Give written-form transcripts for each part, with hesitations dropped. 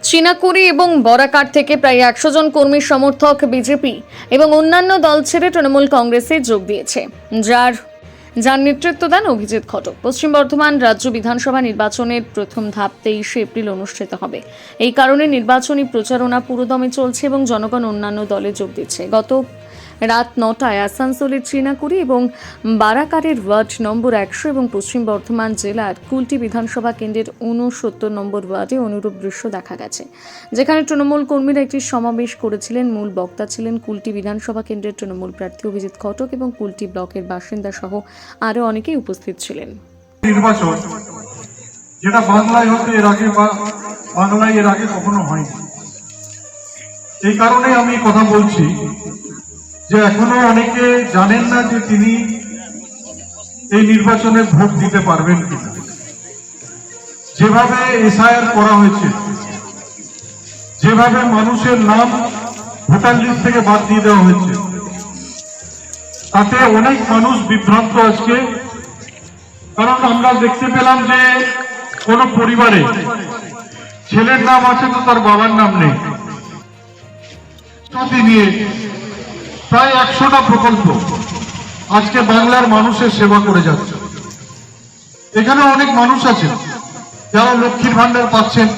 চিনাকুড়ি এবং বরাকার থেকে প্রায় 100 জন কর্মী সমর্থক বিজেপি এবং অন্যান্য দল ছেড়ে তৃণমূল কংগ্রেসে যোগ দিয়েছে, যার নেতৃত্ব দেন অভিজিৎ ঘটক। পশ্চিম বর্ধমান রাজ্য বিধানসভা নির্বাচনের প্রথম ধাপ 23 এপ্রিল অনুষ্ঠিত হবে। এই কারণে নির্বাচনী প্রচারণা পুরোদমে চলছে এবং জনগণ অন্যান্য দলে যোগ দিচ্ছে। গত রাত 9টায় আসানসোলের চিনাকুড়ি এবং বারাকারের ওয়ার্ড নম্বর 100 এবং পশ্চিম বর্ধমান জেলার কুলটি বিধানসভা কেন্দ্রের 69 নম্বর ওয়ার্ডে অনুরূপ দৃশ্য দেখা গেছে, যেখানে তৃণমূল কর্মীরা একটি সমাবেশ করেছিলেন। মূল বক্তা ছিলেন কুলটি বিধানসভা কেন্দ্রের তৃণমূল প্রার্থী অভিজিৎ ঘটক এবং কুলটি ব্লকের বাসিন্দা সহ আরও অনেকেই উপস্থিত ছিলেন। নির্বাচন যেটা বাংলায় হতো এর আগে কখনো হয়নি। এই কারণে আমি কথা বলছি যে এখনো অনেকে জানেন না যে তিনি এই নির্বাচনে ভোট দিতে পারবেন কিনা। যেভাবে এসআইআর করা হয়েছে, যেভাবে মানুষের নাম ভোটার লিস্ট থেকে বাদ দিয়ে দেওয়া হয়েছে, তাতে অনেক মানুষ বিভ্রান্ত আজকে। কারণ আমরা দেখতে পেলাম যে কোন পরিবারে ছেলের নাম আছে তো তার বাবার নাম নেই। নিয়ে প্রায় 100টা প্রকল্প আজকে বাংলার মানুষের সেবা করে যাচ্ছে। এখানে অনেক মানুষ আছে যারা লক্ষ্মীর ভান্ডার পাচ্ছেন,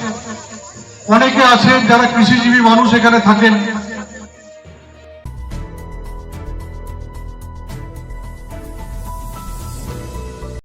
অনেকে আছেন যারা কৃষিজীবী মানুষ এখানে থাকেন,